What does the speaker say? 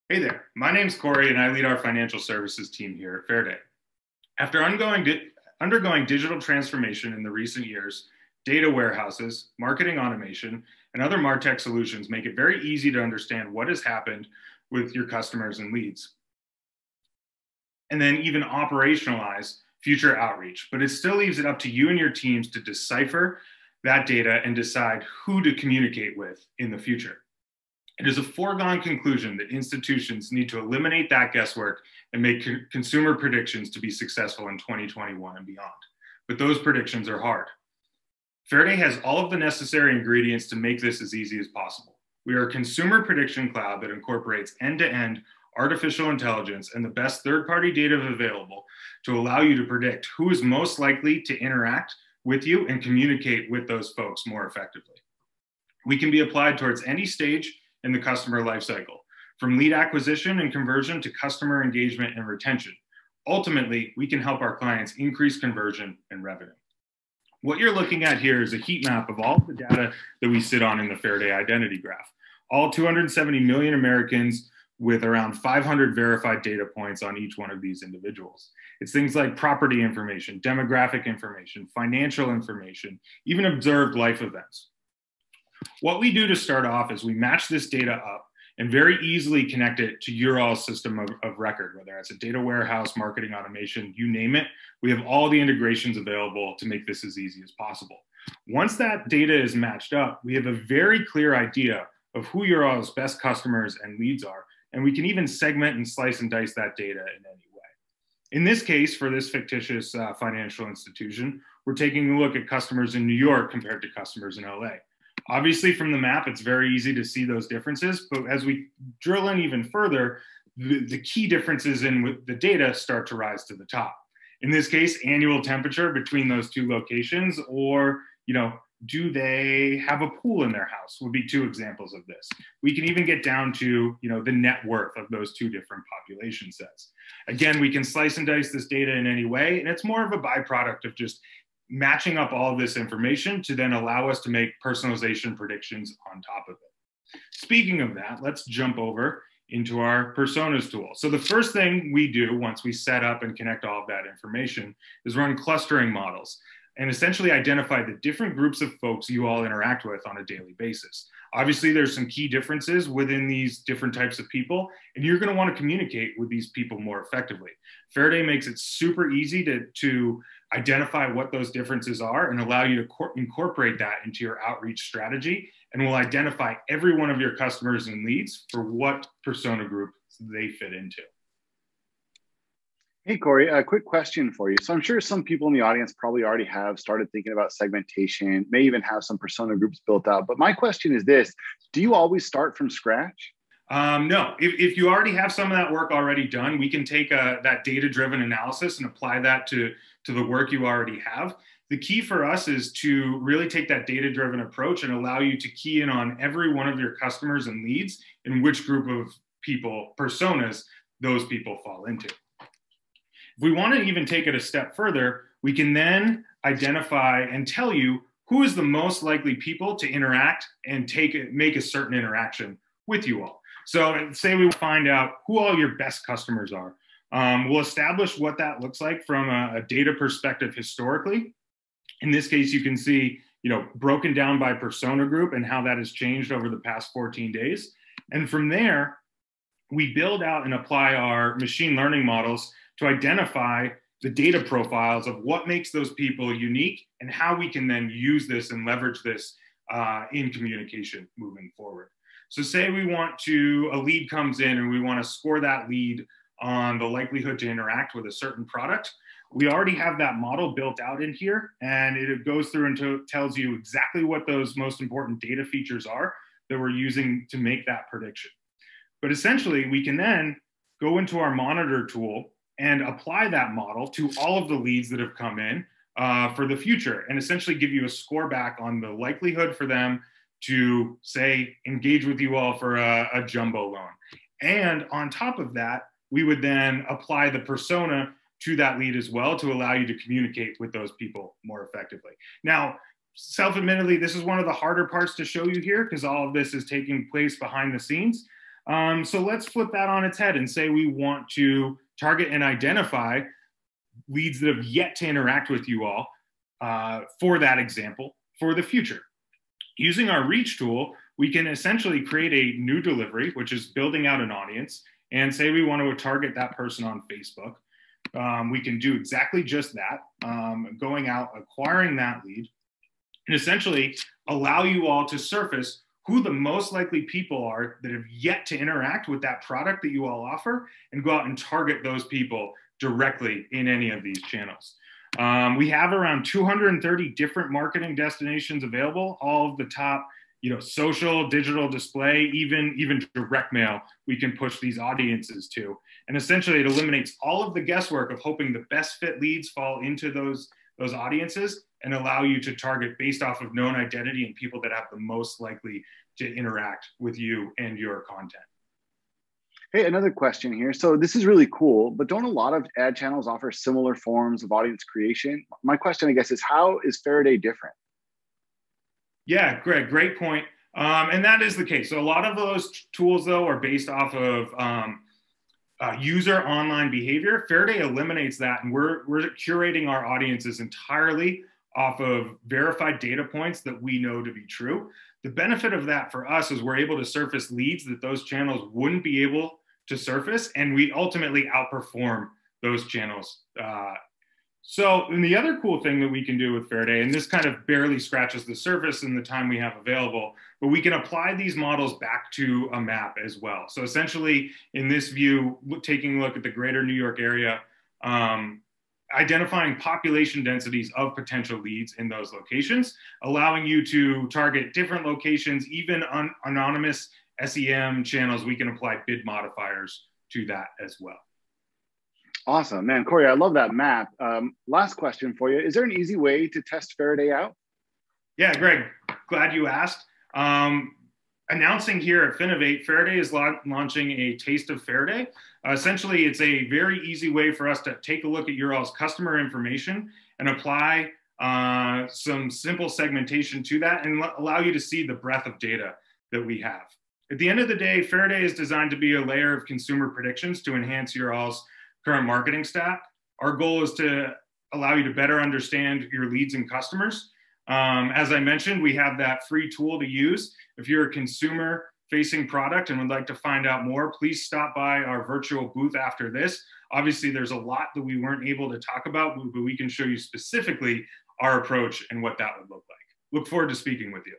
Hey there, my name's Corey and I lead our financial services team here at Faraday. After undergoing digital transformation in the recent years, data warehouses, marketing automation, and other MarTech solutions make it very easy to understand what has happened with your customers and leads, and then even operationalize future outreach. But it still leaves it up to you and your teams to decipher that data and decide who to communicate with in the future. It is a foregone conclusion that institutions need to eliminate that guesswork and make consumer predictions to be successful in 2021 and beyond. But those predictions are hard. Faraday has all of the necessary ingredients to make this as easy as possible. We are a consumer prediction cloud that incorporates end-to-end artificial intelligence and the best third-party data available to allow you to predict who is most likely to interact with you and communicate with those folks more effectively. We can be applied towards any stage in the customer lifecycle, from lead acquisition and conversion to customer engagement and retention. Ultimately, we can help our clients increase conversion and revenue. What you're looking at here is a heat map of all of the data that we sit on in the Faraday identity graph. All 270 million Americans with around 500 verified data points on each one of these individuals. It's things like property information, demographic information, financial information, even observed life events. What we do to start off is we match this data up and very easily connect it to your all system of record, whether it's a data warehouse, marketing automation, you name it. We have all the integrations available to make this as easy as possible. Once that data is matched up, we have a very clear idea of who your all's best customers and leads are, and we can even segment and slice and dice that data in any way. In this case, for this fictitious financial institution, we're taking a look at customers in New York compared to customers in LA. Obviously, from the map, it's very easy to see those differences, but as we drill in even further, the key differences in the data start to rise to the top. In this case, annual temperature between those two locations, or, do they have a pool in their house would be two examples of this. We can even get down to, the net worth of those two different population sets. Again, we can slice and dice this data in any way, and it's more of a byproduct of just matching up all of this information to then allow us to make personalization predictions on top of it. Speaking of that, let's jump over into our personas tool. So the first thing we do once we set up and connect all of that information is run clustering models and essentially identify the different groups of folks you all interact with on a daily basis. Obviously, there's some key differences within these different types of people, and you're going to want to communicate with these people more effectively. Faraday makes it super easy to identify what those differences are and allow you to incorporate that into your outreach strategy, and will identify every one of your customers and leads for what persona group they fit into. Hey, Corey, a quick question for you. So I'm sure some people in the audience probably already have started thinking about segmentation, may even have some persona groups built out. But my question is this: do you always start from scratch? No, if you already have some of that work already done, we can take that data-driven analysis and apply that to the work you already have. The key for us is to really take that data-driven approach and allow you to key in on every one of your customers and leads and which group of people, personas, those people fall into. If we want to even take it a step further, we can then identify and tell you who is the most likely people to interact and make a certain interaction with you all. So say we find out who all your best customers are. We'll establish what that looks like from a data perspective historically. In this case, you can see, broken down by persona group and how that has changed over the past 14 days. And from there, we build out and apply our machine learning models to identify the data profiles of what makes those people unique and how we can then use this and leverage this in communication moving forward. So say a lead comes in and we want to score that lead on the likelihood to interact with a certain product. We already have that model built out in here, and it goes through and tells you exactly what those most important data features are that we're using to make that prediction. But essentially, we can then go into our monitor tool and apply that model to all of the leads that have come in for the future, and essentially give you a score back on the likelihood for them to, say, engage with you all for a jumbo loan. And on top of that, we would then apply the persona to that lead as well to allow you to communicate with those people more effectively. Now, self-admittedly, this is one of the harder parts to show you here because all of this is taking place behind the scenes. So let's flip that on its head and say we want to target and identify leads that have yet to interact with you all for that example for the future. Using our reach tool, we can essentially create a new delivery, which is building out an audience, and say we want to target that person on Facebook. We can do exactly just that, going out, acquiring that lead, and essentially allow you all to surface who the most likely people are that have yet to interact with that product that you all offer, and go out and target those people directly in any of these channels. We have around 230 different marketing destinations available, all of the top, social, digital display, even direct mail we can push these audiences to. And essentially it eliminates all of the guesswork of hoping the best fit leads fall into those audiences, and allow you to target based off of known identity and people that have the most likely to interact with you and your content. Hey, another question here. So this is really cool, but don't a lot of ad channels offer similar forms of audience creation? My question, I guess, is how is Faraday different? Yeah, Greg, great point. And that is the case. So a lot of those tools, though, are based off of user online behavior. Faraday eliminates that, and we're curating our audiences entirely off of verified data points that we know to be true. The benefit of that for us is we're able to surface leads that those channels wouldn't be able to surface, and we ultimately outperform those channels. And the other cool thing that we can do with Faraday, and this kind of barely scratches the surface in the time we have available, but we can apply these models back to a map as well. So essentially, in this view, taking a look at the greater New York area, identifying population densities of potential leads in those locations, allowing you to target different locations, even anonymous SEM channels. We can apply bid modifiers to that as well. Awesome, man. Corey, I love that map. Last question for you. Is there an easy way to test Faraday out? Yeah, Greg, glad you asked. Announcing here at Finovate, Faraday is launching a Taste of Faraday. Essentially, it's a very easy way for us to take a look at your all's customer information and apply some simple segmentation to that, and allow you to see the breadth of data that we have. At the end of the day, Faraday is designed to be a layer of consumer predictions to enhance your all's current marketing stack. Our goal is to allow you to better understand your leads and customers. As I mentioned, we have that free tool to use. If you're a consumer-facing product and would like to find out more, please stop by our virtual booth after this. Obviously, there's a lot that we weren't able to talk about, but we can show you specifically our approach and what that would look like. Look forward to speaking with you.